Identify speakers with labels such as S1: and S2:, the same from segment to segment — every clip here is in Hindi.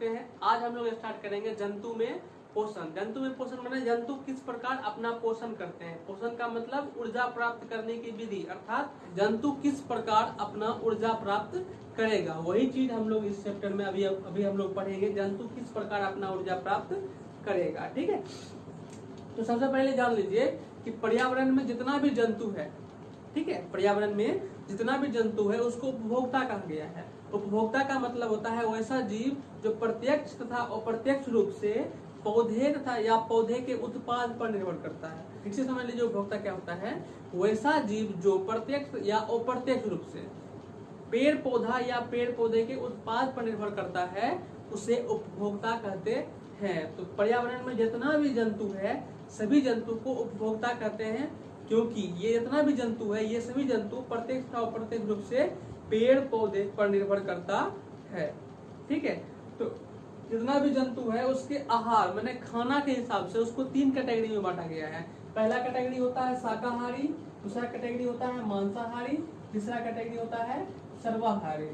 S1: चुके हैं। आज हम लोग स्टार्ट करेंगे जंतु में पोषण। जंतु में पोषण माने जंतु किस प्रकार अपना पोषण करते हैं। पोषण का मतलब ऊर्जा प्राप्त करने की विधि, अर्थात जंतु किस प्रकार अपना ऊर्जा प्राप्त करेगा, वही चीज हम लोग इस चैप्टर में अभी हम लोग पढ़ेंगे। जंतु किस प्रकार अपना ऊर्जा प्राप्त करेगा, ठीक है। तो सबसे पहले जान लीजिए कि पर्यावरण में जितना भी जंतु है, ठीक है, पर्यावरण में जितना भी जंतु है उसको उपभोक्ता कहा गया है। उपभोक्ता का मतलब होता है वैसा जीव जो प्रत्यक्ष तथा अप्रत्यक्ष रूप से पौधे तथा या पौधे के उत्पाद पर निर्भर करता है। ठीक से समझ लीजिए उपभोक्ता क्या होता है। वैसा जीव जो प्रत्यक्ष या अप्रत्यक्ष रूप से पेड़ पौधा या पेड़ पौधे के उत्पाद पर निर्भर करता है, उसे उपभोक्ता कहते हैं। तो पर्यावरण में जितना भी जंतु है सभी जंतु को उपभोक्ता कहते हैं, क्योंकि ये जितना भी जंतु है ये सभी जंतु प्रत्यक्ष या अप्रत्यक्ष रूप से पेड़ पौधे पर निर्भर करता है, ठीक है। तो जितना भी जंतु है उसके आहार माने खाना के हिसाब से उसको 3 कैटेगरी में बांटा गया है। पहला कैटेगरी होता है शाकाहारी, दूसरा कैटेगरी होता है मांसाहारी, तीसरा कैटेगरी होता है सर्वाहारी।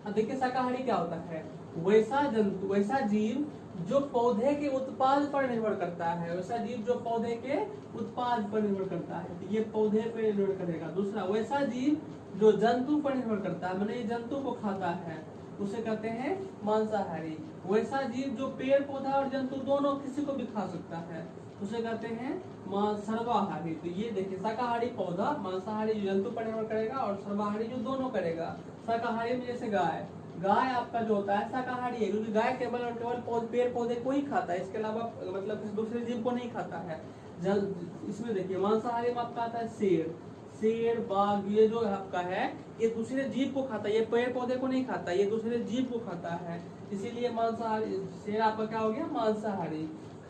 S1: अब देखिए शाकाहारी क्या होता है, वैसा जंतु वैसा जीव जो पौधे के उत्पाद पर निर्भर करता है, वैसा जीव जो पौधे के उत्पाद पर निर्भर करता है, तो ये पौधे पर निर्भर करेगा। दूसरा वैसा जीव जो जंतु पर निर्भर करता है, माने जंतु को खाता है, उसे कहते हैं मांसाहारी। वैसा जीव जो पेड़ पौधा और जंतु दोनों किसी को भी खा सकता है, उसे कहते हैं सर्वाहारी। तो ये देखिए शाकाहारी पौधा, मांसाहारी जो जंतु पर निर्भर करेगा और सर्वाहारी जो दोनों करेगा। शाकाहारी में जैसे गाय आपका जो होता है शाकाहारी है, क्योंकि गाय केवल और केवल पेड़ पौधे को ही खाता है, इसके अलावा मतलब किसी दूसरे जीव को नहीं खाता है। इसमें देखिए मांसाहारी में आपका आता है शेर बाघ, ये जो आपका है ये दूसरे जीव को खाता है, ये पेड़ पौधे को नहीं खाता, ये दूसरे जीव को खाता है, इसीलिए मांसाहारी। शेर आपका क्या हो गया मांसाहारी।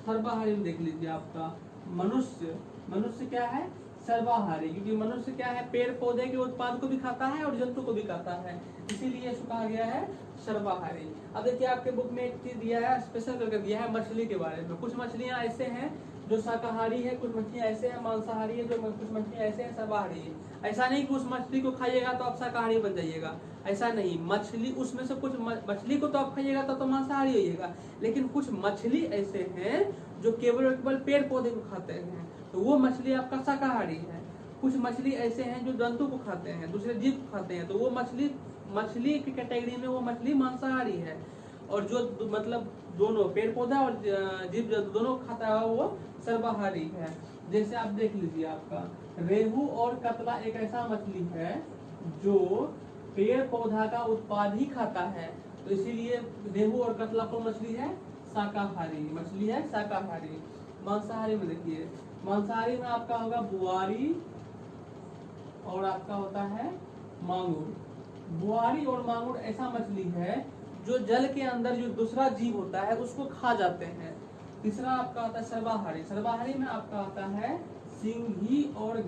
S1: सर्वाहारी में देख लीजिए आपका मनुष्य क्या है सर्वाहारी, क्योंकि मनुष्य क्या है पेड़ पौधे के उत्पाद को भी खाता है और जंतु को भी खाता है, इसीलिए इसको कहा गया है सर्वाहारी। अब देखिए आपके बुक में एक चीज दिया है, स्पेशल करके दिया है मछली के बारे में। कुछ मछलियां ऐसे हैं जो शाकाहारी है, कुछ मछलियां ऐसे हैं मांसाहारी है, जो कुछ मछलियां ऐसे हैं सर्वाहारी है। ऐसा नहीं कि उस मछली को खाइएगा तो आप शाकाहारी बन जाइएगा, ऐसा नहीं। मछली उसमें से कुछ मछली को तो आप खाइएगा तो मांसाहारी होइएगा, लेकिन कुछ मछली ऐसे हैं जो केवल पेड़ पौधे को खाते हैं, तो वो मछली आपका शाकाहारी है। कुछ मछली ऐसे हैं जो जंतु को खाते हैं, दूसरे जीव को खाते हैं, तो वो मछली की कैटेगरी में वो मछली मांसाहारी है। और जो मतलब दोनों पेड़ पौधा और जीव जंतु दोनों खाता है वो सर्वाहारी है। जैसे आप देख लीजिए आपका रेहू और कतला एक ऐसा मछली है जो पेड़ पौधा का उत्पाद ही खाता है, तो इसीलिए रेहू और कतला को मछली है शाकाहारी, मछली है शाकाहारी। मांसाहारी में देखिए मांसाहारी में आपका होगा बुआरी और आपका होता है मांगुर। बुआरी और मांगुर ऐसा मछली है जो जल के अंदर जो दूसरा जीव होता है उसको खा जाते हैं। तीसरा आपका आता है सर्वाहारी। सर्वाहारी में आपका आता है सिंघी और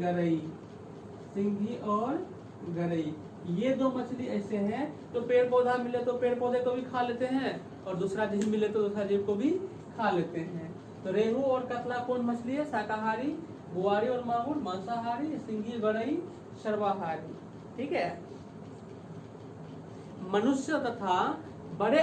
S1: गरई। ये दो मछली ऐसे हैं तो पेड़ पौधा मिले तो पेड़ पौधे को भी खा लेते हैं और दूसरा जीव मिले तो दूसरा जीव को भी खा लेते हैं। तो रेहू और कतला कौन मछली है शाकाहारी, बुआरी और मांगुर मांसाहारी, सिंघी गरई सर्वाहारी, ठीक है। मनुष्य तथा बड़े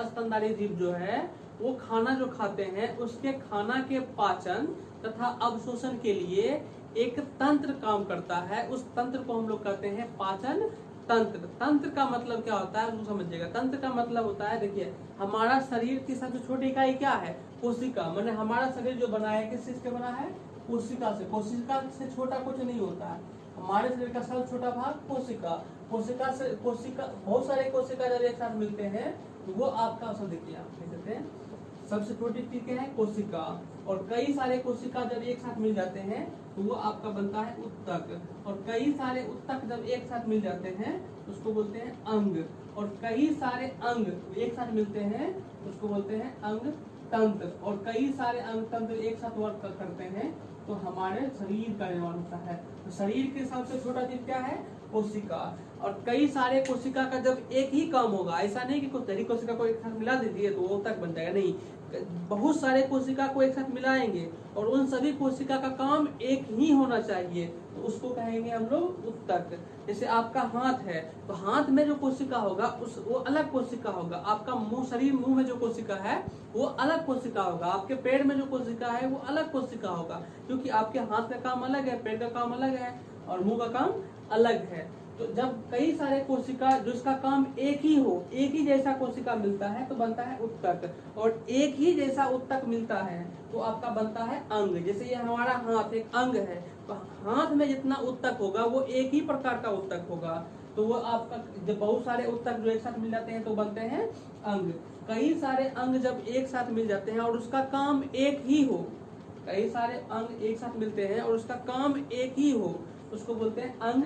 S1: स्तनधारी जीव जो है वो खाना जो खाते हैं उसके खाना के पाचन तथा अवशोषण के लिए एक तंत्र काम करता है। उस तंत्र को हम लोग कहते हैं पाचन तंत्र। तंत्र का मतलब क्या होता है उसको समझिएगा। तंत्र का मतलब होता है, देखिए हमारा शरीर की सबसे छोटी इकाई क्या है कोशिका, माने हमारा शरीर जो बना है किस चीज से बना है कोशिका से। कोशिका से छोटा कुछ नहीं होता है। हमारे शरीर का सबसे छोटा भाग कोशिका बहुत सारे कोशिका जब एक साथ मिलते हैं तो वो आपका सब देखिए आप देख सकते हैं सबसे छोटी चीज क्या है कोशिका, और कई सारे कोशिका जब एक साथ मिल जाते हैं तो वो आपका बनता है उत्तक, और कई सारे उत्तक जब एक साथ मिल जाते हैं उसको बोलते हैं अंग, और कई सारे अंग एक साथ मिलते हैं उसको बोलते हैं अंग तंत्र, और कई सारे अंग तंत्र एक साथ वर्क करते हैं तो हमारे शरीर का निर्माण होता है। तो शरीर के सबसे छोटा जीव क्या है कोशिका। और कई सारे कोशिका का जब एक ही काम होगा, ऐसा नहीं कि कुछ अधिक कोशिका को एक साथ मिला दीजिए तो वो तक बन जाएगा, नहीं, बहुत सारे कोशिका को एक साथ मिलाएंगे और उन सभी कोशिका का काम एक ही होना चाहिए, तो उसको कहेंगे हम लोग उत्तक। जैसे आपका हाथ है तो हाथ में जो कोशिका होगा वो अलग कोशिका होगा, आपका मुंह में जो कोशिका है वो अलग कोशिका होगा, आपके पेड़ में जो कोशिका है वो अलग कोशिका होगा, क्योंकि आपके हाथ का काम अलग है, पेड़ का काम अलग है और मुंह का काम अलग है। तो जब कई सारे कोशिका जिसका काम एक ही हो, एक ही जैसा कोशिका मिलता है तो बनता है उत्तक, और एक ही जैसा उत्तक मिलता है तो आपका बनता है अंग। जैसे ये हमारा हाथ एक अंग है, तो हाथ में जितना उत्तक होगा वो एक ही प्रकार का उत्तक होगा, तो वो आपका जब बहुत सारे उत्तक जो एक साथ मिल जाते हैं तो बनते हैं अंग। कई सारे अंग जब एक साथ मिल जाते हैं और उसका काम एक ही हो, कई सारे अंग एक साथ मिलते हैं और उसका काम एक ही हो, उसको बोलते हैं अंग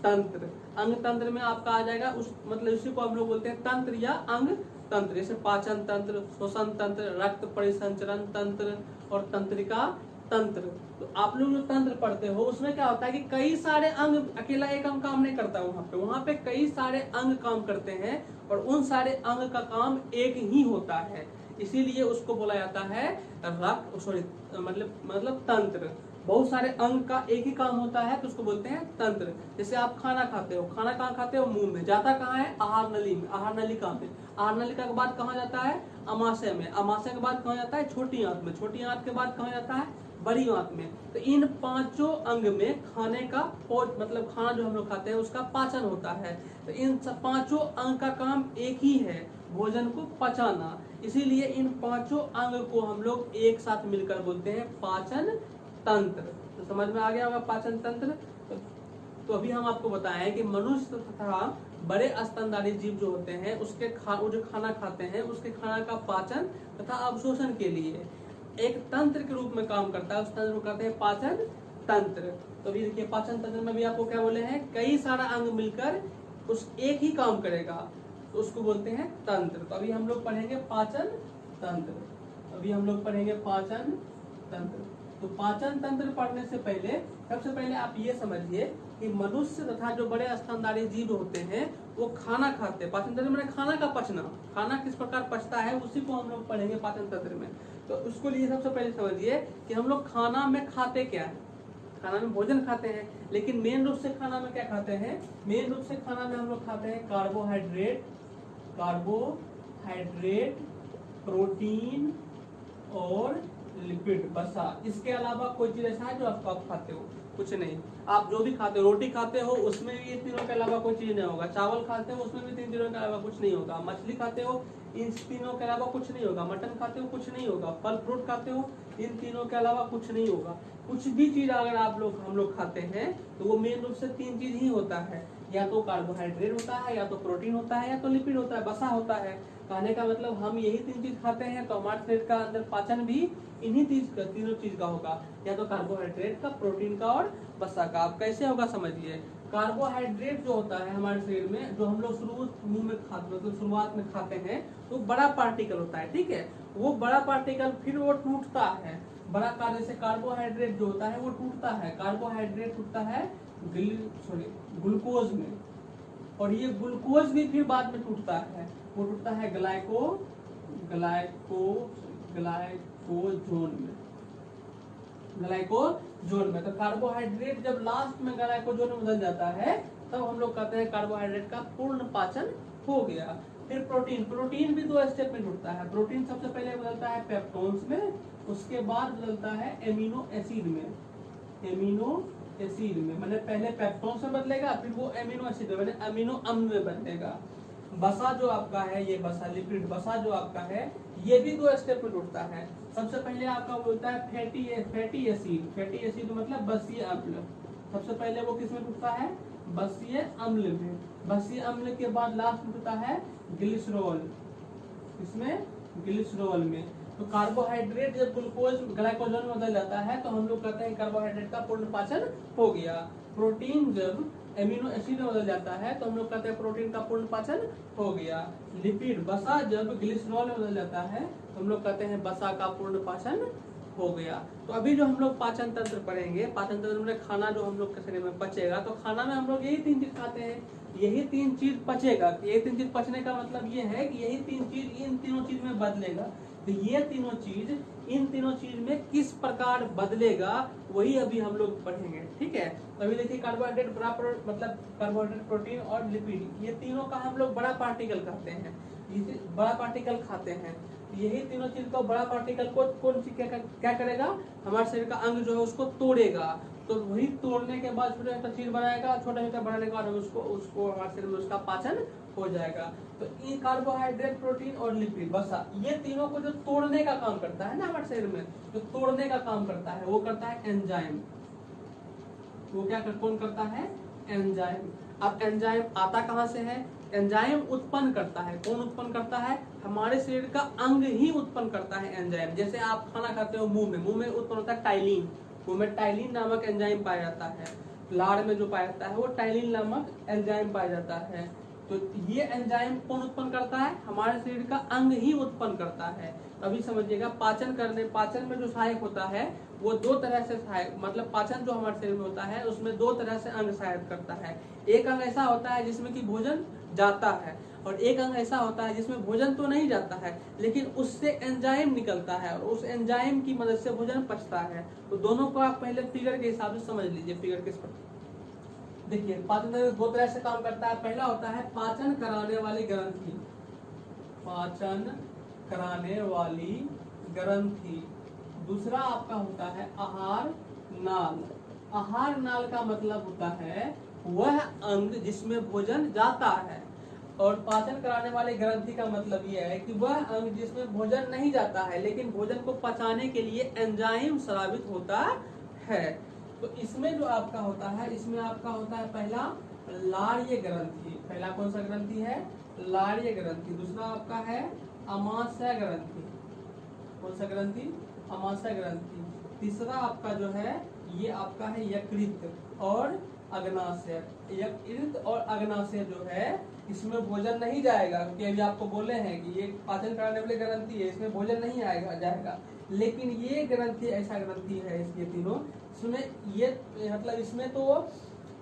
S1: तंत्र। अंग तंत्र में आपका आ जाएगा उस मतलब इसी को हम लोग बोलते हैं तंत्र या अंग तंत्र। जैसे पाचन तंत्र, श्वसन तंत्र, रक्त परिसंचरण तंत्र और तंत्रिका तंत्र। तो आप लोग जो तंत्र पढ़ते हो उसमें क्या होता है कि कई सारे अंग, अकेला एक अंग काम नहीं करता, वहाँ पे कई सारे अंग काम करते हैं और उन सारे अंग का काम एक ही होता है, इसीलिए उसको बोला जाता है मतलब तंत्र। बहुत सारे अंग का एक ही काम होता है तो उसको बोलते हैं तंत्र। जैसे आप खाना खाते हो, खाना कहाँ खाते हो? मुंह में। जाता कहाँ है? आहार नली में। आहार नलिका में। आहार नलिका के बाद कहाँ जाता है? अमाशय में। अमाशय के बाद कहाँ जाता है? छोटी आंत में। छोटी आंत के बाद कहाँ जाता है? बड़ी आंत में। तो इन पांचों अंग में खाने का मतलब खाना जो हम लोग खाते हैं उसका पाचन होता है। तो इन पांचों अंग का काम एक ही है, भोजन को पचाना। इसीलिए इन पांचों अंग को हम लोग एक साथ मिलकर बोलते हैं पाचन तंत्र। तो समझ में आ गया होगा पाचन तंत्र। तो अभी हम आपको बताएं कि मनुष्य तथा बड़े स्तनधारी जीव जो होते हैं उसके वो जो खाना खाते हैं उसके खाना का पाचन तथा अवशोषण के लिए एक तंत्र के रूप में काम करता है, उस तंत्र को कहते हैं पाचन तंत्र। तो अभी देखिए पाचन तंत्र में भी आपको क्या बोले हैं, कई सारा अंग मिलकर उस एक ही काम करेगा तो उसको बोलते हैं तंत्र। तो अभी हम लोग पढ़ेंगे पाचन तंत्र। अभी हम लोग पढ़ेंगे पाचन तंत्र। तो पाचन तंत्र पढ़ने से पहले सबसे पहले आप ये समझिए कि मनुष्य तथा जो बड़े स्तनधारी जीव होते हैं वो खाना खाते हैं। पाचन तंत्र में खाना का पचना, खाना किस प्रकार पचता है उसी को हम लोग पढ़ेंगे पाचन तंत्र में। तो उसको लिए सबसे पहले समझिए कि हम लोग खाना में खाते क्या है। खाना में भोजन खाते हैं, लेकिन मेन रूप से खाना में क्या खाते हैं? मेन रूप से खाना में हम लोग खाते हैं कार्बोहाइड्रेट, प्रोटीन और लिपिड, वसा। इसके अलावा कोई चीज ऐसा है जो आप खाते हो? कुछ नहीं। आप जो भी खाते हो, रोटी खाते हो उसमें भी इन तीनों के अलावा कोई चीज नहीं होगा। चावल खाते हो उसमें भी तीन तीनों के अलावा कुछ नहीं होगा। मछली खाते हो इन तीनों के अलावा कुछ नहीं होगा। मटन खाते हो कुछ नहीं होगा। फल फ्रूट खाते हो इन तीनों के अलावा कुछ नहीं होगा। कुछ भी चीज अगर हम लोग खाते हैं तो वो मेन रूप से तीन चीज ही होता है, या तो कार्बोहाइड्रेट होता है, या तो प्रोटीन होता है, या तो लिपिड होता है, वसा होता है। कहने का मतलब हम यही तीन चीज खाते हैं तो हमारे शरीर का अंदर पाचन भी इन्हीं तीनों चीज का होगा, या तो कार्बोहाइड्रेट का, प्रोटीन का और वसा का। आप कैसे होगा समझिए। कार्बोहाइड्रेट जो होता है हमारे शरीर में, जो हम लोग मुंह में खाते मतलब शुरुआत में खाते हैं, तो बड़ा पार्टिकल होता है, ठीक है। वो बड़ा पार्टिकल फिर वो टूटता है। बड़ा कार्य से कार्बोहाइड्रेट जो होता है वो टूटता है। कार्बोहाइड्रेट टूटता है ग्लूकोज में, और ये ग्लूकोज भी फिर बाद में टूटता है। वो टूटता है ग्लाइकोजोन में। तो कार्बोहाइड्रेट जब लास्ट में ग्लाइकोजोन में बदल जाता है तब हम लोग कहते हैं कार्बोहाइड्रेट का पूर्ण पाचन हो गया। फिर प्रोटीन भी दो स्टेप में टूटता है। प्रोटीन सबसे पहले बदलता है पेप्टोन्स में, उसके बाद बदलता है एमिनो एसिड में। मैंने पहले पेप्टोन्स में बदलेगा, फिर वो एमिनो एसिड में, मैंने अमीनो अम्ल में बदलेगा। वसा जो आपका है, ये वसा लिपिड वसा जो आपका है, ये भी दो स्टेप में टूटता है। सबसे पहले आपका बोलता है फैटी एसिड मतलब बसीय अम्ल। सबसे पहले वो किस में टूटता है? बसीय अम्ल में। बसीय अम्ल के बाद लास्ट में टूटता है ग्लिसरॉल। इसमें ग्लिसरॉल में। तो कार्बोहाइड्रेट जब ग्लाइकोजन में बदल जाता है तो हम लोग कहते हैं कार्बोहाइड्रेट का पूर्ण पाचन हो गया। प्रोटीन जब एमिनो एसिड में बदल जाता है तो हम लोग कहते हैं प्रोटीन का पूर्ण पाचन हो गया। लिपिड वसा जब ग्लिसरॉल में बदल जाता है तो हम लोग कहते हैं वसा का पूर्ण पाचन हो गया। तो अभी जो हम लोग पाचन तंत्र पढ़ेंगे, पाचन तंत्र में खाना जो हम लोग के शरीर में पचेगा, तो खाना में हम लोग यही 3 चीज खाते हैं, यही 3 चीज पचेगा। ये 3 चीज पचने का मतलब ये है कि यही 3 चीज इन तीनों चीज में बदलेगा। तो ये तीनों चीज इन तीनों चीज में किस प्रकार बदलेगा, वही अभी हम लोग पढ़ेंगे, ठीक है। तो अभी देखिए कार्बोहाइड्रेट मतलब कार्बोहाइड्रेट, प्रोटीन और लिपिड, ये तीनों का हम लोग बड़ा पार्टिकल कहते हैं, बड़ा पार्टिकल खाते हैं। यही तीनों चीज को, बड़ा पार्टिकल को कौन चीज क्या करेगा, हमारे शरीर का अंग जो है उसको तोड़ेगा। तो वही तोड़ने के बाद छोटा छोटा चीज बनाएगा, छोटा छोटा बनाने के बाद उसको हमारे शरीर में उसका पाचन हो जाएगा। तो ये कार्बोहाइड्रेट, प्रोटीन और लिपिड, बस ये तीनों को जो तोड़ने का काम करता है ना हमारे शरीर में, जो तोड़ने का काम करता है वो करता है एंजाइम। वो कौन करता है, एंजाइम। अब एंजाइम आता कहाँ से है, एंजाइम उत्पन्न करता है, कौन उत्पन्न करता है, हमारे शरीर का अंग ही उत्पन्न करता है एंजाइम। जैसे आप खाना खाते हो मुंह में उत्पन्न होता है टाइलिन, मुंह में टाइलिन नामक एंजाइम पाया जाता है। लार में जो पाया जाता है वो टाइलिन नामक एंजाइम पाया जाता है। तो ये एंजाइम कौन उत्पन्न करता है, हमारे शरीर का अंग ही उत्पन्न करता है। अभी समझिएगा, पाचन में जो सहायक होता है वो 2 तरह से सहायक, मतलब पाचन जो हमारे शरीर में होता है उसमें 2 तरह से अंग सहायक करता है। एक अंग ऐसा होता है जिसमें कि भोजन जाता है, और एक अंग ऐसा होता है जिसमें भोजन तो नहीं जाता है लेकिन उससे एंजाइम निकलता है और उस एंजाइम की मदद से भोजन पचता है। तो दोनों को आप पहले फिगर के हिसाब से समझ लीजिए, फिगर किस पर। देखिए पाचन तंत्र 2 तरह से काम करता है। पहला होता है पाचन कराने वाली ग्रंथि, पाचन कराने वाली ग्रंथि। दूसरा आपका होता है आहार नाल। आहार नाल का मतलब होता है वह अंग जिसमें भोजन जाता है, और पाचन कराने वाले ग्रंथि का मतलब यह है कि वह अंग जिसमें भोजन नहीं जाता है लेकिन भोजन को पचाने के लिए एंजाइम स्रावित होता है। तो इसमें जो आपका होता है, इसमें आपका होता है पहला लार्य ग्रंथि। पहला कौन सा ग्रंथि है, लार्य ग्रंथि। दूसरा आपका है अमाशय ग्रंथि। कौन सा ग्रंथि, अमाशय ग्रंथि। तीसरा आपका जो है ये आपका है यकृत और अग्नाशय। यकृत और अग्नाशय जो है इसमें भोजन नहीं जाएगा, क्योंकि अभी आपको बोले हैं कि ये पाचन कराने वाली ग्रंथि है, इसमें भोजन नहीं जाएगा। लेकिन ये ग्रंथि ऐसा ग्रंथि है, इसके तीनों, इसमें ये मतलब इसमें तो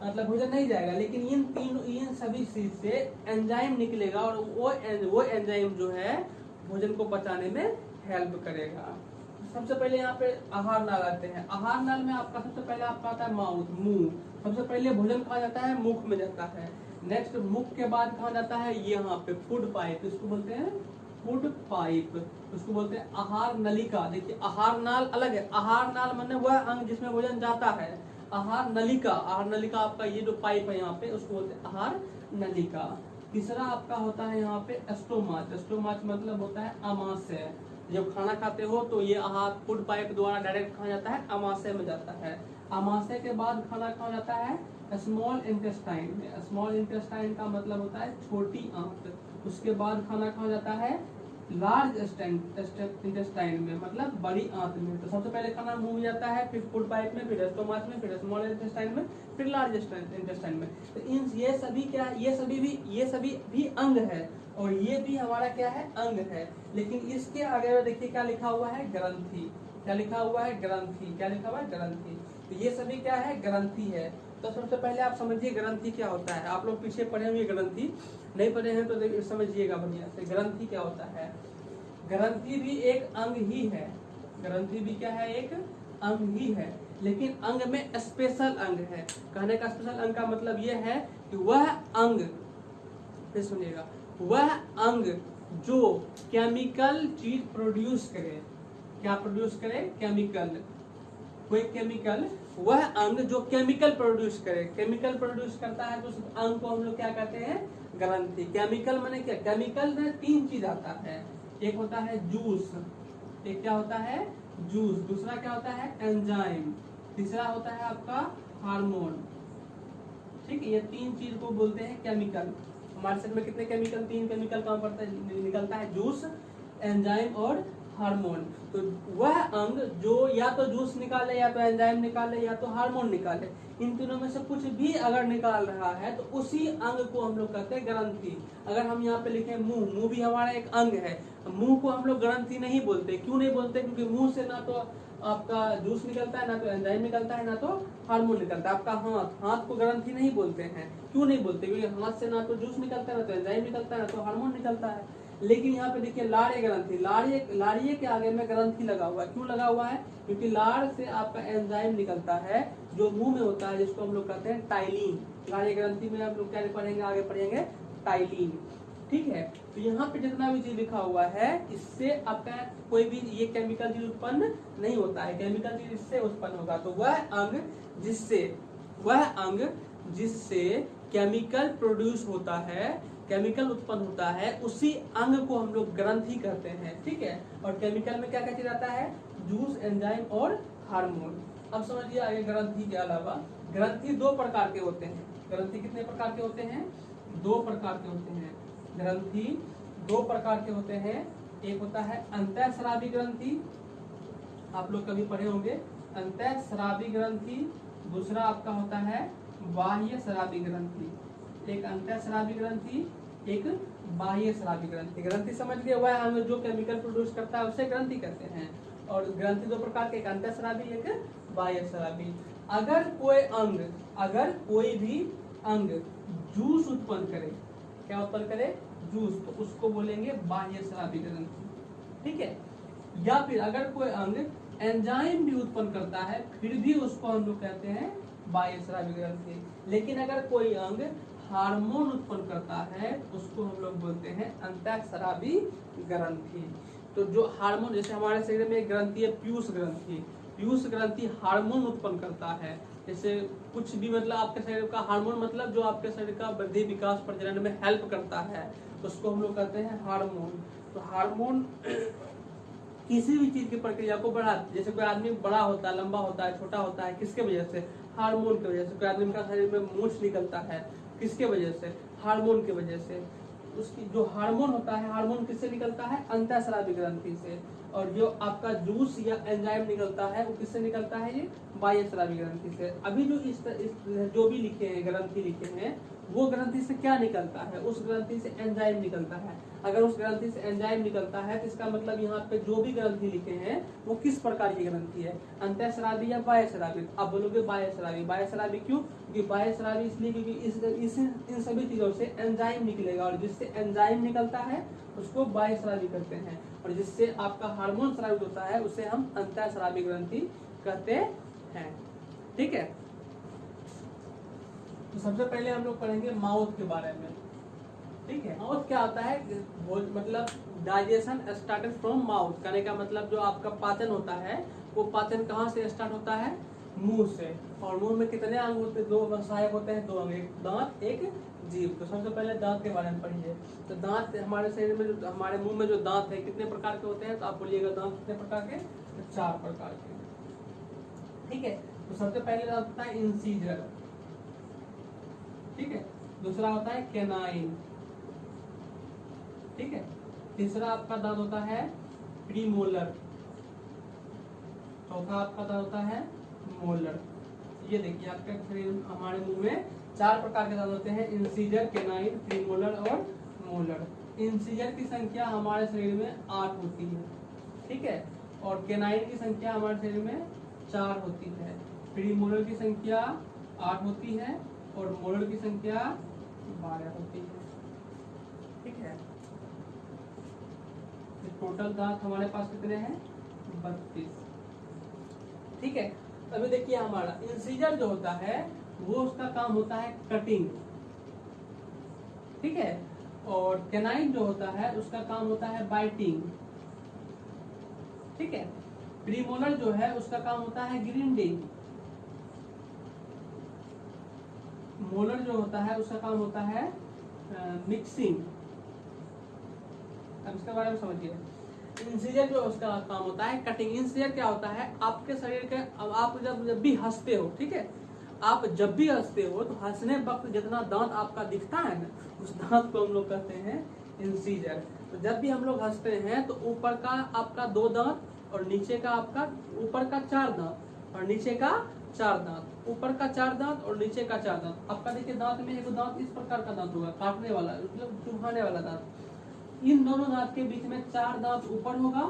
S1: मतलब भोजन नहीं जाएगा, लेकिन इन सभी चीज से एंजाइम निकलेगा और वो एंजाइम जो है भोजन को पचाने में हेल्प करेगा। सबसे पहले यहाँ पे आहार नाल आते हैं। आहार नाल में आपका सबसे पहले आपका आता है माउथ, मुंह। सबसे पहले भोजन कहा जाता है मुख में जाता है। नेक्स्ट मुख के बाद कहा जाता है यहाँ पे फूड पाइप, इसको बोलते हैं फूड पाइप, उसको बोलते हैं आहार नलिका। देखिए आहार नाल अलग है, आहार नाल माने वह अंग जिसमें भोजन जाता है। आहार नलिका आपका ये जो पाइप है यहाँ पे उसको बोलते हैं आहार नलिका। तीसरा आपका होता है यहाँ पे स्टोमाच। स्टोमाच मतलब होता है अमाशय। जब खाना खाते हो तो ये आहार फूड पाइप द्वारा डायरेक्ट खाया जाता है, अमाशय में जाता है। अमाशय के बाद खाना खाया जाता है स्मॉल इंटेस्टाइन में। स्मॉल इंटेस्टाइन का मतलब होता है छोटी आंत। उसके बाद खाना खाया जाता है लार्ज इंटेस्टाइन में, मतलब बड़ी आंत में। तो सबसे पहले खाना मुंह में जाता है, फिर फूड पाइप में, फिर स्टोमाच में, फिर स्मॉल इंटेस्टाइन में, फिर लार्ज इंटेस्टाइन में। तो ये सभी भी अंग है, और ये भी हमारा क्या है, अंग है। लेकिन इसके आगे देखिए क्या लिखा हुआ है, ग्रंथि। क्या लिखा हुआ है, ग्रंथि। क्या लिखा हुआ है, ग्रंथि। तो ये सभी क्या है, ग्रंथि है। तो सबसे पहले आप समझिए ग्रंथि क्या होता है। आप लोग पीछे पढ़े हुए ग्रंथि, नहीं पढ़े हैं तो समझिएगा बढ़िया से। ग्रंथि क्या होता है, ग्रंथि भी एक अंग ही है। ग्रंथि भी क्या है, एक अंग ही है, लेकिन अंग में स्पेशल अंग है। कहने का स्पेशल अंग का मतलब यह है कि वह अंग, फिर सुनिएगा, वह अंग जो केमिकल चीज प्रोड्यूस करे। क्या प्रोड्यूस करे, केमिकल, कोई केमिकल। वह अंग जो केमिकल प्रोड्यूस करे, केमिकल प्रोड्यूस करता है तो उस अंग को हम लोग क्या कहते हैं, ग्रंथि। केमिकल माने क्या, केमिकल में 3 चीज आता है। एक होता है जूस, एक क्या होता है, जूस। दूसरा क्या होता है, एंजाइम। तीसरा होता है आपका हार्मोन। ठीक है, ये 3 चीज को बोलते हैं केमिकल। हमारे शरीर में कितने केमिकल, 3 केमिकल काम करता है, निकलता है, जूस, एंजाइम और हार्मोन। तो वह अंग जो या तो जूस निकाले, या तो एंजाइम निकाले, या तो हार्मोन निकाले, इन तीनों में से कुछ भी अगर निकाल रहा है तो उसी अंग को हम लोग कहते हैं ग्रंथि। अगर हम यहाँ पे लिखें मुंह, मुंह भी हमारा एक अंग है, मुंह को हम लोग ग्रंथि नहीं बोलते। क्यों नहीं बोलते? क्योंकि मुंह से ना तो आपका जूस निकलता है, ना तो एंजाइम निकलता है, ना तो हार्मोन निकलता है। आपका हाथ, हाथ को ग्रंथि नहीं बोलते हैं। क्यों नहीं बोलते? क्योंकि हाथ से ना तो जूस निकलता है, ना तो एंजाइम निकलता है, ना तो हार्मोन निकलता है। लेकिन यहाँ पे देखिए लाड़े ग्रंथि, लाड़िए के आगे में ग्रंथि लगा हुआ है। क्यों लगा हुआ है? क्योंकि लाड़ से आपका एंजाइम निकलता है जो मुंह में होता है, जिसको हम लोग कहते हैं टाइलिन। लाड़े ग्रंथि में आप लोग क्या पढ़ेंगे, आगे पढ़ेंगे टाइलिन। ठीक है, तो यहाँ पे जितना भी चीज लिखा हुआ है, इससे आपका कोई भी ये केमिकल चीज उत्पन्न नहीं होता है। केमिकल चीज इससे उत्पन्न होगा। तो वह अंग जिससे केमिकल प्रोड्यूस होता है, केमिकल उत्पन्न होता है, उसी अंग को हम लोग ग्रंथि कहते हैं। ठीक है, और केमिकल में क्या क्या चीज आता है? जूस, एंजाइम और हार्मोन। अब समझिए आगे, ग्रंथि के अलावा ग्रंथि दो प्रकार के होते हैं। ग्रंथि कितने प्रकार के होते हैं? दो प्रकार के होते हैं। ग्रंथि दो प्रकार के होते हैं। एक होता है अंतःस्रावी ग्रंथि, आप लोग कभी पढ़े होंगे, अंतःस्रावी ग्रंथि। दूसरा आपका होता है बाह्य स्रावी ग्रंथि। एक अंतःस्रावी ग्रंथि, एक बाह्य स्रावी ग्रंथि। ग्रंथि समझ गए, वह अंग जो केमिकल प्रोड्यूस करता है उसे ग्रंथि कहते हैं। और ग्रंथि दो प्रकार के, एक अंतःस्रावी, एक बाह्य स्रावी। अगर कोई भी अंग जूस उत्पन्न करे, क्या उत्पन्न करे? जूस, तो उसको बोलेंगे बाह्य स्रावी ग्रंथि। ठीक है, या फिर अगर कोई अंग एंजाइम भी उत्पन्न करता है, फिर भी उसको हम लोग कहते हैं बाह्य स्रावी ग्रंथि। लेकिन अगर कोई अंग हार्मोन उत्पन्न करता है, उसको हम लोग बोलते हैं अंतःस्रावी ग्रंथि। तो जो हार्मोन, जैसे हमारे शरीर में एक ग्रंथि है पीयूष ग्रंथि, पीयूष ग्रंथि हार्मोन उत्पन्न करता है। जैसे कुछ भी मतलब आपके शरीर का हार्मोन, मतलब जो आपके शरीर का वृद्धि, विकास, प्रजनन में हेल्प करता है, उसको हम लोग कहते हैं हार्मोन। तो हार्मोन किसी भी चीज की प्रक्रिया को बढ़ा, जैसे कोई आदमी बड़ा होता है, लंबा होता है, छोटा होता है, किसके वजह से? हार्मोन की वजह से। कोई आदमी का शरीर में मूंछ निकलता है, किसके वजह से? हार्मोन की वजह से। उसकी जो हार्मोन होता है, हार्मोन किससे निकलता है? अंतःस्रावी ग्रंथि से। और जो आपका जूस या एंजाइम निकलता है, वो किससे निकलता है? ये बाह्य स्रावी ग्रंथि से। अभी जो इस जो भी लिखे हैं, ग्रंथि लिखे हैं, वो ग्रंथि से क्या निकलता है? उस ग्रंथि से एंजाइम निकलता है। अगर उस ग्रंथि से एंजाइम निकलता है तो इसका मतलब यहाँ पे जो भी ग्रंथि लिखे हैं वो किस प्रकार की ग्रंथि है? अंतःस्रावी या बाह्य स्रावी? आप बोलोगे बाह्य स्रावी। बाह्य स्रावी क्यों? क्योंकि बाह्य स्रावी इसलिए क्योंकि इन सभी चीजों से एंजाइम निकलेगा, और जिससे एंजाइम निकलता है उसको बाह्य स्रावी कहते हैं। और जिससे आपका हार्मोन स्रावित होता है उसे हम अंतःस्रावी ग्रंथि कहते हैं। ठीक है, तो सबसे पहले हम लोग पढ़ेंगे माउथ के बारे में। ठीक है, माउथ क्या होता है? मतलब डाइजेशन स्टार्टेड फ्रॉम माउथ। कहने का मतलब जो आपका पाचन होता है, वो पाचन कहाँ से स्टार्ट होता है? मुंह से। और मुंह में कितने अंग होते हैं? दो सहायक होते हैं, दो अंग, एक दांत, एक जीभ। तो सबसे पहले दांत के बारे में पढ़िए। तो दांत हमारे शरीर में, जो हमारे मुंह में जो दांत है, कितने प्रकार के होते हैं? तो आप बोलिएगा दांत कितने प्रकार के? तो 4 प्रकार के। ठीक है, तो सबसे पहले दांत होता है इंसीजर। ठीक है, दूसरा होता है कैनाइन। ठीक है, तीसरा आपका दांत होता है प्रीमोलर। चौथा आपका दांत होता है मोलर। ये देखिए आपके शरीर, हमारे मुंह में 4 प्रकार के दांत होते हैं, इंसीजर, कैनाइन, प्रीमोलर और मोलर। इंसीजर की संख्या हमारे शरीर में 8 होती है। ठीक है, और कैनाइन की संख्या हमारे शरीर में 4 होती है। प्रीमोलर की संख्या 8 होती है और मोलर की संख्या 12 होती है। ठीक है, टोटल दांत हमारे पास कितने हैं? 32। ठीक है, अभी देखिए हमारा इंसीजर जो होता है वो उसका काम होता है कटिंग। ठीक है, और कैनाइन जो होता है उसका काम होता है बाइटिंग। ठीक है, प्रीमोलर जो है उसका काम होता है ग्राइंडिंग। मोलर जो होता है उसका काम होता है मिक्सिंग। अब इसके बारे में समझिए। इंसीजर जो उसका काम होता है कटिंग। इंसीजर क्या होता है? आपके शरीर के, अब आप जब भी हंसते हो, ठीक है, आप जब भी हंसते हो तो हंसने वक्त जितना दांत आपका दिखता है ना, उस दांत को हम लोग कहते हैं इंसीजर। तो जब भी हम लोग हंसते हैं तो ऊपर का आपका 2 दांत और नीचे का आपका ऊपर का 4 दांत और नीचे का 4 दांत, ऊपर का 4 दांत और नीचे का 4 दांत। आपका देखिए दांत में एक दांत इस प्रकार का दांत होगा, काटने वाला मतलब चुभाने वाला दांत। इन दोनों दांत के बीच में 4 दांत ऊपर होगा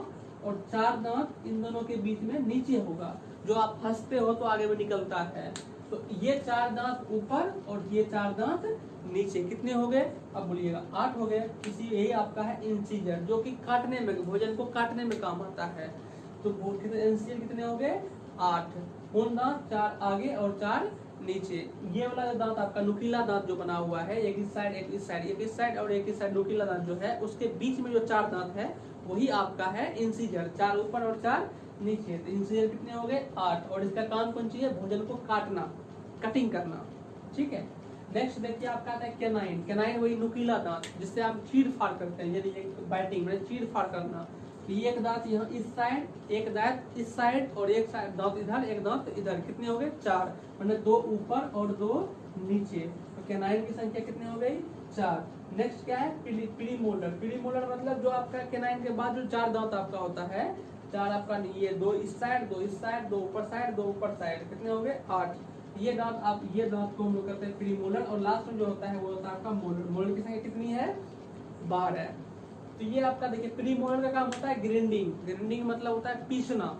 S1: और 4 दांत इन दोनों के बीच में नीचे होगा। जो आप हंसते हो तो आगे में निकलता है। तो ये 4 दांत ऊपर और ये 4 दांत नीचे, कितने हो गए अब बोलिएगा? 8 हो गए। इसी यही आपका है इंसीजर, जो कि काटने में, भोजन को काटने में काम आता है। तो इंसीजर कितने हो गए? 8। कौन दांत? 4 आगे और 4 नीचे। ये वाला दांत आपका नुकीला दांत जो बना हुआ है, एक इस साइड एक इस साइड, एक इस साइड और एक इस साइड, नुकीला दांत जो है उसके बीच में जो 4 दांत है वही आपका है इंसीजर। 4 ऊपर और 4 नीचे। तो इंसीजर कितने हो गए? 8। और इसका काम कौन सी है? भोजन को काटना, कटिंग करना। ठीक है। नेक्स्ट देखिए आपका आता है कैनाइन। कैनाइन वही नुकीला दांत जिससे आप चीड़ फाड़ करते हैं, यानी बाइटिंग मतलब चीड़ फाड़ करना। एक दांत यहाँ इस साइड, एक दांत इस साइड और एक साइड दांत इधर, एक दांत इधर। कितने हो गए? 4। मतलब 2 ऊपर और 2 नीचे। तो कैनाइन की संख्या कितनी हो गई? 4। नेक्स्ट क्या है? प्रीमोलर। प्रीमोलर मतलब जो आपका कैनाइन के बाद जो 4 दांत आपका होता है, 4 आपका ये 2 इस साइड, 2 इस साइड, 2 ऊपर साइड, 2 ऊपर साइड। कितने हो गए? 8। ये दांत आप ये दांत को हम लोग करते हैं प्रीमोलर। और लास्ट में जो होता है वो होता है आपका मोलर। मोलर की संख्या कितनी है? 12। तो ये आपका देखिए प्रीमोलर का काम होता है ग्राइंडिंग। ग्राइंडिंग मतलब होता है पीसना।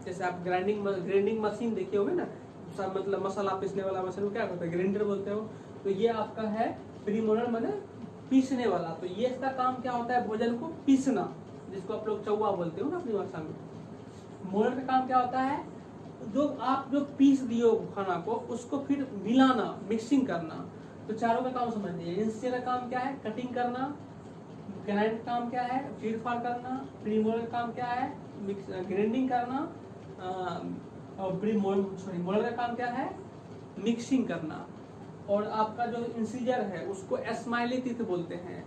S1: जैसे आप ग्राइंडिंग मशीन देखे होगे ना, सब मतलब मसाला पीसने वाला मशीन को क्या कहते हैं? ग्राइंडर बोलते हो। तो ये आपका है प्रीमोलर माने पीसने वाला। तो ये इसका काम क्या होता है? भोजन को पीसना, जिसको आप लोग चौवा बोलते हो ना अपनी भाषा में। मोलर का काम क्या होता है? जो आप जो पीस दियो खाना को, उसको फिर मिलाना, मिक्सिंग करना। तो चारों का काम समझ लीजिए। इंसीजर का काम क्या है? कटिंग करना। कैनाइन का काम क्या है? चीड़ फाड़ करना। प्रीमोलर का काम क्या है? ग्राइंडिंग करना। और मोलर का काम क्या है? मिक्सिंग करना। और आपका जो इंसीजर है उसको स्माइली टीथ बोलते हैं।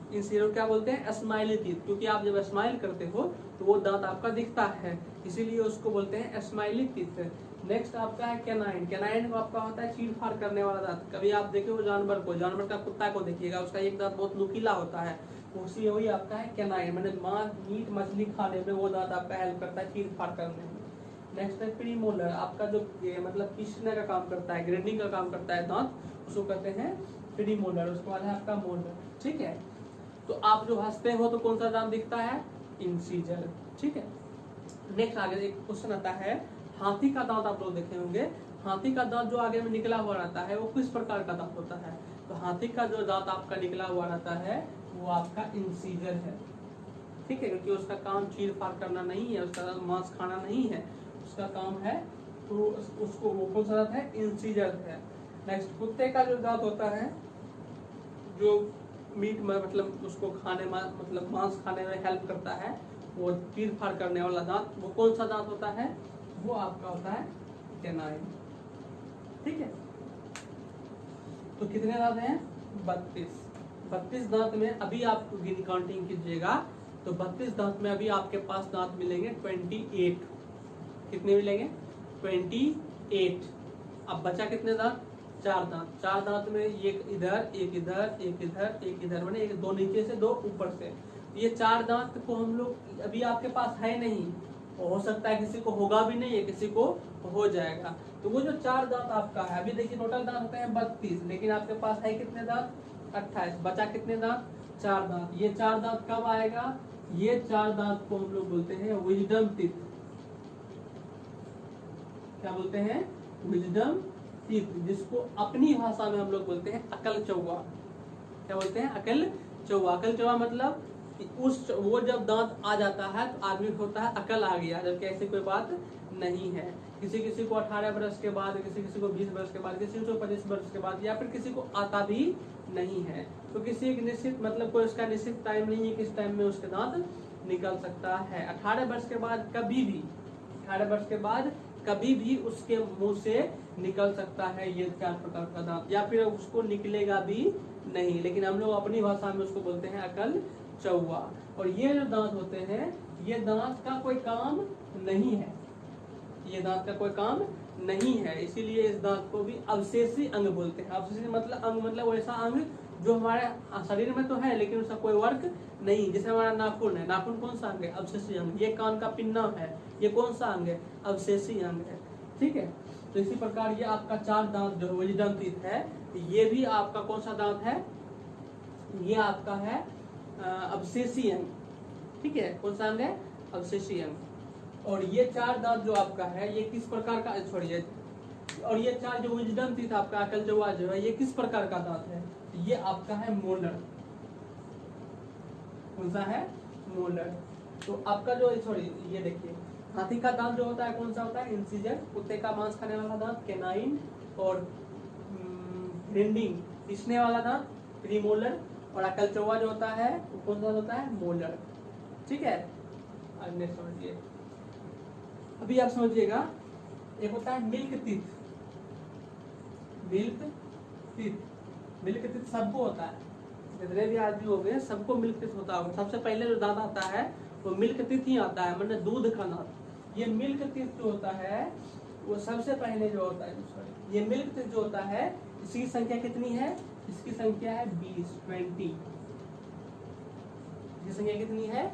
S1: इंसीजर क्या बोलते हैं? स्माइली टीथ, क्योंकि आप जब स्माइल करते हो तो वो दांत आपका दिखता है, इसीलिए उसको बोलते हैं स्माइली टीथ। नेक्स्ट आपका है कैनाइन। कैनाइन को आपका होता है चीड़ फाड़ करने वाला दांत। कभी आप देखे हो जानवर को, जानवर का कुत्ता को देखिएगा, उसका एक दांत बहुत नुकीला होता है, उसी वही आपका है कैनाइन। मैंने मीट मछली खाने में वो दांत आपका हेल्प करता है चीड़ फाड़ करने में। नेक्स्ट है प्रीमोलर। आपका जो मतलब पीसने का काम करता है, ग्राइंडिंग का काम करता है दांत, उसको कहते हैं प्रीमोलर। उसके बाद है आपका मोलर। ठीक है। तो आप जो हंसते हो तो कौन सा दांत दिखता है? इंसीजर। ठीक है। नेक्स्ट आगे एक क्वेश्चन आता है, हाथी का दांत आप लोग देखे होंगे। हाथी का दांत जो आगे में निकला हुआ रहता है वो किस प्रकार का दांत होता है? तो हाथी का जो दांत आपका निकला हुआ रहता है वो आपका इंसीजर है। ठीक है, क्योंकि उसका काम चीड़ फाड़ करना नहीं है, उसका मांस खाना नहीं है, उसका काम है तो उसको वो कौन सा दांत है? इंसीजर है। नेक्स्ट कुत्ते का जो दांत होता है, जो मीट में मतलब उसको खाने में मतलब मांस खाने में हेल्प करता है, वो चीड़ फाड़ करने वाला दांत, वो कौन सा दांत होता है? वो आपका होता है कैनाइन। ठीक है। तो कितने दांत हैं? 32। 32 दांत में अभी आप काउंटिंग कीजिएगा तो 32 दांत में अभी आपके पास दांत मिलेंगे 28। कितने मिलेंगे? 28। अब बचा कितने दांत? 4 दांत। 4 दांत में एक इधर, एक इधर, एक इधर, एक इधर, माने एक 2 नीचे से 2 ऊपर से। ये 4 दांत को हम लोग अभी आपके पास है नहीं, हो सकता है किसी को होगा भी नहीं है, किसी को हो जाएगा। तो वो जो 4 दांत आपका है, अभी देखिए टोटल दांत होते हैं 32, लेकिन आपके पास है कितने दांत? 28। बचा कितने दांत? 4 दांत। ये 4 दांत कब आएगा? ये 4 दांत को हम लोग बोलते हैं विजडम टीथ। क्या बोलते हैं? विजडम टीथ, जिसको अपनी भाषा में हम लोग बोलते हैं अकल चौवा। क्या बोलते हैं? अकल चौवा। अकल चौवा मतलब उस वो जब दांत आ जाता है तो आदमी को होता है अकल आ गया, जबकि ऐसी कोई बात नहीं है। किसी किसी को 18 वर्ष के बाद, किसी किसी को 20 वर्ष के बाद, किसी को 25 वर्ष के बाद, या फिर किसी को आता भी नहीं है। तो किसी एक निश्चित मतलब कोई उसका निश्चित टाइम नहीं है किस टाइम में उसके दांत निकल सकता है। 18 वर्ष के बाद कभी भी, 18 वर्ष के बाद कभी भी उसके मुंह से निकल सकता है ये 4 प्रकार का दांत, या फिर उसको निकलेगा भी नहीं, लेकिन हम लोग अपनी भाषा में उसको बोलते हैं अकल चौवा। और ये जो दांत होते हैं, ये दांत का कोई काम नहीं है, ये दांत का कोई काम नहीं है, इसीलिए इस दांत को भी अवशेषी अंग बोलते हैं। अवशेषी मतलब अंग मतलब ऐसा अंग जो हमारे शरीर में तो है लेकिन उसका कोई वर्क नहीं। जैसे हमारा नाखून है, नाखून कौन सा अंग है? अवशेषी अंग। ये कान का पिन्ना है, ये कौन सा अंग है? अवशेषी अंग है। ठीक है, तो इसी प्रकार ये आपका 4 दांत जो विजडम टीथ है, ये भी आपका कौन सा दांत है? ये आपका है अवशेषी अंग। ठीक है, कौन सा अंग है? अवशेषी अंग। और ये 4 दांत जो आपका है ये किस प्रकार का, छोड़िए, और ये 4 जो विजडम टीथ आपका अकल जवा जो है ये किस प्रकार का दांत है? ये आपका है मोलर। कौन सा है? मोलर। तो आपका जो, सॉरी ये देखिए, हाथी का दांत जो होता है कौन सा होता है? इंसिजर। कुत्ते का मांस खाने वाला दांत कैनाइन। और ग्रिंडिंग पीसने वाला दांत प्रीमोलर। और अकल चौवा जो होता है वो कौन सा होता है? मोलर। ठीक है, अब नेक्स्ट समझिए। अभी आप समझिएगा, एक होता है milk teeth. Milk teeth, milk teeth सबको होता है, जितने भी आदमी हो गए सबको मिल्क टीथ होता है। सबसे पहले जो दांत आता है वो मिल्क टीथ ही आता है, मतलब दूध का दांत। ये मिल्क टीथ जो होता है वो सबसे पहले जो होता है, सॉरी, ये मिल्क टीथ जो होता है इसकी संख्या कितनी है? इसकी संख्या है 20, 20। इसकी संख्या कितनी है?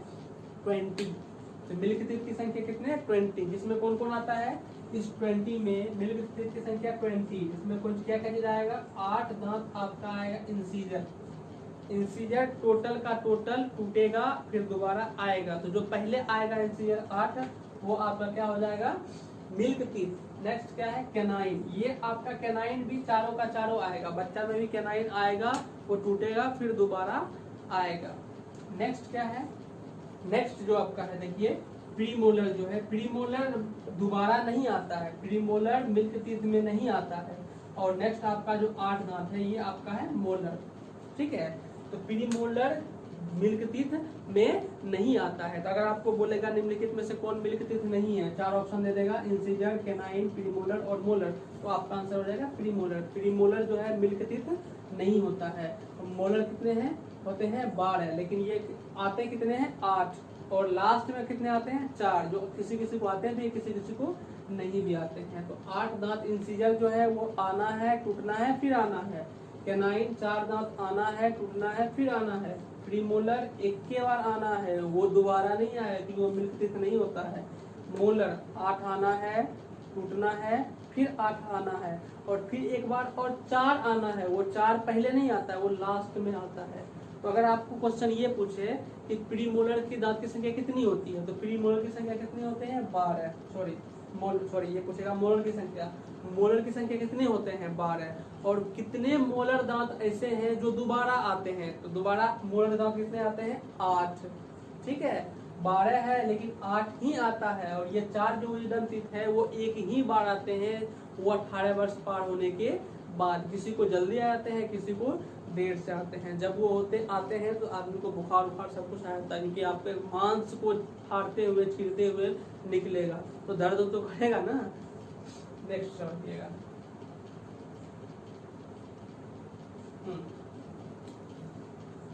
S1: 20। तो मिल्क टीथ की संख्या कितनी है? 20। जिसमें कौन कौन आता है? इस 20 में मिल्क टीथ की संख्या 20, इसमें कुछ क्या कहा जाएगा? 8 दांत आपका आएगा इंसीजर। इंसीजर टोटल का टोटल टूटेगा फिर दोबारा आएगा, तो जो पहले आएगा इंसीजर 8 वो आपका क्या हो जाएगा? Milk teeth. नेक्स्ट क्या है? कैनाइन। ये आपका कैनाइन भी चारों का चारों आएगा, बच्चा में भी कैनाइन आएगा, वो टूटेगा फिर दोबारा आएगा। नेक्स्ट क्या है? नेक्स्ट जो आपका है देखिए प्रीमोलर जो है, प्रीमोलर दोबारा नहीं आता है, प्रीमोलर मिल्क टीथ में नहीं आता है। और नेक्स्ट आपका जो 8 दांत है ये आपका है मोलर। ठीक है, तो प्रीमोलर मिल्क टीथ में नहीं आता है। तो अगर आपको बोलेगा निम्नलिखित में से कौन मिल्क टीथ नहीं है, 4 ऑप्शन दे देगा, इंसिजर, कैनाइन, प्रीमोलर और मोलर, तो आपका आंसर हो जाएगा प्रीमोलर। प्रीमोलर जो है मिल्क टीथ नहीं होता है। मोलर कितने हैं? होते हैं 12, लेकिन ये आते कितने हैं? 8। और लास्ट में कितने आते हैं? 4, जो किसी किसी को आते हैं भी, किसी किसी को नहीं भी आते हैं। तो 8 दांत इंसिजर जो है वो आना है, टूटना है, फिर आना है। कैनाइन 4 दांत आना है, टूटना है, फिर आना है। प्रीमोलर एक के बार आना है, वो दोबारा नहीं आया क्योंकि वो मिल्क टीथ नहीं होता है। मोलर 8 आना है, टूटना है, फिर 8 आना है, और फिर एक बार और 4 आना है। वो 4 पहले नहीं आता है, वो लास्ट में आता है। तो अगर आपको क्वेश्चन ये पूछे कि प्रीमोलर की दांत की संख्या कितनी होती है, तो प्रीमोलर की संख्या कितनी होते हैं? 12। सॉरी ये पूछेगा मोलर की संख्या। मोलर की संख्या कितने होते हैं? 12। और कितने मोलर दांत ऐसे हैं जो दोबारा आते हैं? तो दोबारा मोलर दांत कितने आते हैं? 8। ठीक है, 12 है लेकिन 8 ही आता है। और ये 4 जो विजडम टीथ है वो एक ही बार आते हैं, वो 18 वर्ष पार होने के बाद। किसी को जल्दी आते हैं, किसी को देर से आते हैं। जब वो आते हैं तो आदमी को बुखार उखार सब कुछ आ जाता है, क्योंकि आपके मांस को फाड़ते हुए छीलते हुए निकलेगा, तो दर्द तो करेगा ना। नेक्स्ट समझिएगा।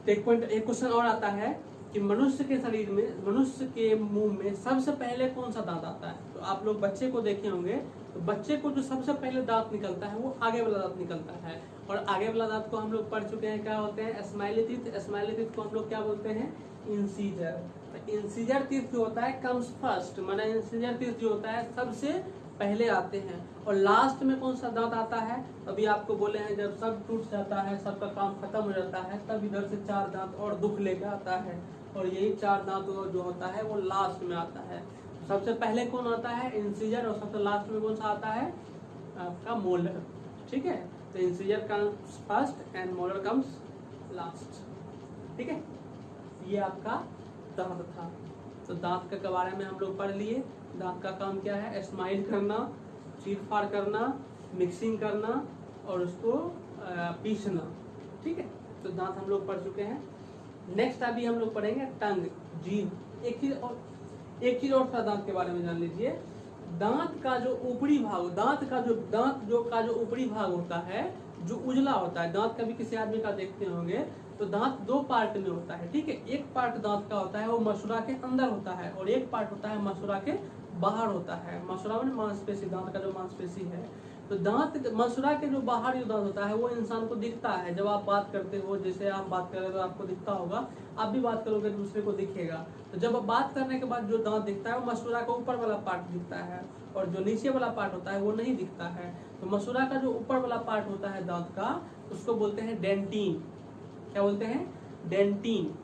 S1: एक क्वेश्चन और आता है कि मनुष्य के शरीर में, मनुष्य के मुंह में सबसे पहले कौन सा दांत आता है? तो आप लोग बच्चे को देखे होंगे, तो बच्चे को जो सबसे पहले दांत निकलता है वो आगे वाला दांत निकलता है। और आगे वाला दांत को हम लोग पढ़ चुके हैं, क्या होते हैं? Smiley teeth. स्माइली टीथ को हम लोग क्या बोलते हैं? इंसीजर। तो इंसीजर टीथ जो होता है कम्स फर्स्ट, माना इंसीजर टीथ जो होता है सबसे पहले आते हैं। और लास्ट में कौन सा दांत आता है? अभी आपको बोले हैं जब सब टूट जाता है, सबका काम खत्म हो जाता है, तब इधर से 4 दांत और दुख लेके आता है, और यही 4 दांत जो होता है वो लास्ट में आता है। सबसे पहले कौन आता है? इंसीजर। और सबसे लास्ट में कौन सा आता है? आपका मोलर। ठीक है, तो incisor comes first and molar comes last. ठीक है, ये आपका दांत था। तो दांत के बारे में हम लोग पढ़ लिए। दांत का काम क्या है? स्माइल करना, चीर फाड़ करना, मिक्सिंग करना और उसको पीसना। ठीक है, तो दांत हम लोग पढ़ चुके हैं। नेक्स्ट अभी हम लोग पढ़ेंगे टंग, जीभ। एक चीज और था दांत के बारे में जान लीजिए। दांत का जो ऊपरी भाग, दांत का जो ऊपरी भाग होता है, जो उजला होता है, दांत कभी किसी आदमी का देखते होंगे तो दांत 2 पार्ट में होता है। ठीक है, एक पार्ट दांत का होता है वो मसूड़ा के अंदर होता है, और एक पार्ट होता है मसूड़ा के बाहर होता है। मसूड़ा में मांसपेशी, दांत का जो मांसपेशी है तो दांत मसूड़ा के जो बाहर जो दांत होता है वो इंसान को दिखता है। जब आप बात करते हो, जैसे आप बात कर रहे हो तो आपको दिखता होगा, आप भी बात करोगे दूसरे को दिखेगा। तो जब आप बात करने के बाद जो दांत दिखता है वो मसूड़ा का ऊपर वाला पार्ट दिखता है, और जो नीचे वाला पार्ट होता है वो नहीं दिखता है। तो मसूड़ा का जो ऊपर वाला पार्ट होता है दांत का, उसको बोलते हैं डेंटिन। क्या बोलते हैं? डेंटिन।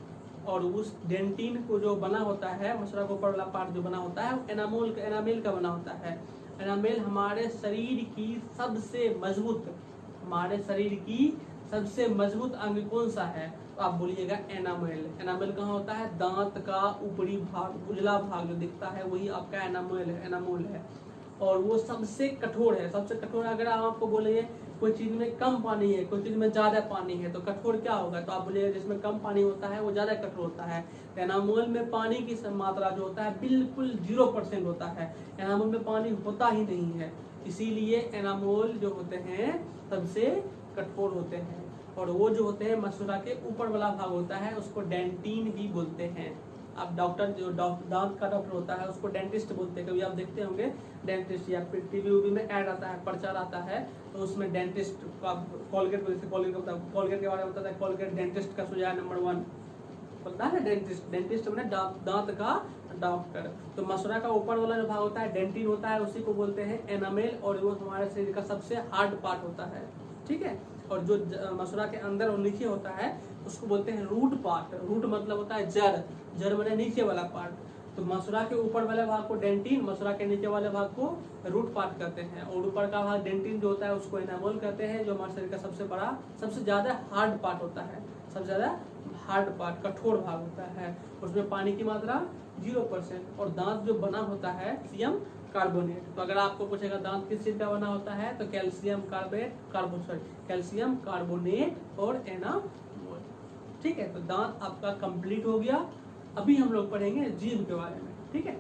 S1: और उस डेंटिन को जो बना होता है, मसूड़ा के ऊपर वाला पार्ट जो बना होता है, एनामेल का बना होता है। एनामेल हमारे शरीर की सबसे मजबूत अंग कौन सा है? तो आप बोलिएगा एनामेल। एनामेल कहाँ होता है? दांत का ऊपरी भाग, उजला भाग जो दिखता है वही आपका एनामेल है। और वो सबसे कठोर है। अगर हम आपको बोलेंगे कोई चीज में कम पानी है, कोई चीज में ज्यादा पानी है, तो कठोर क्या होगा? तो आप बोलिएगा जिसमें कम पानी होता है वो ज्यादा कठोर होता है। एनामोल में पानी की मात्रा जो होता है बिल्कुल 0% होता है। एनामोल में पानी होता ही नहीं है, इसीलिए एनामोल जो होते हैं सबसे कठोर होते हैं। और वो जो होते हैं मसूड़ा के ऊपर वाला भाग होता है उसको डेंटिन भी बोलते हैं। अब डॉक्टर जो दांत का डॉक्टर होता है उसको डेंटिस्ट बोलते हैं। कभी आप देखते होंगे डेंटिस्ट, या फिर टीवी में ऐड आता है, प्रचार आता है, तो उसमें डेंटिस्ट का कोलगेट के बारे में बताता है। कोलगेट डेंटिस्ट का सुझाव नंबर 1 पता है। डेंटिस्ट मैंने दांत का डॉक्टर। तो मसूड़ा का ऊपर वाला जो भाग होता है डेंटिन होता है, उसी को बोलते हैं एनामेल, और वो हमारे शरीर का सबसे हार्ड पार्ट होता है। ठीक है। और जो मसूड़ा के अंदर और नीचे होता है उसको बोलते हैं रूट पार्ट। रूट मतलब होता है जड़ मैंने नीचे वाला पार्ट। तो मसूड़ा के ऊपर वाले भाग को डेंटिन, मसूड़ा के नीचे वाले भाग को रूट पार्ट कहते हैं। और ऊपर का भाग डेंटिन जो होता है उसको एनामोल कहते हैं, जो हमारे शरीर का सबसे ज्यादा हार्ड पार्ट होता है। सबसे ज्यादा हार्ड पार्ट, कठोर भाग होता है। उसमें पानी की मात्रा 0%। और दांत जो बना होता है कैल्शियम कार्बोनेट। तो अगर आपको पूछेगा दांत किस चीज का बना होता है, तो कैल्शियम कार्बोनेट और एनामोल। ठीक है। तो दांत आपका कंप्लीट हो गया। अभी हम लोग पढ़ेंगे जीभ के बारे में। ठीक है।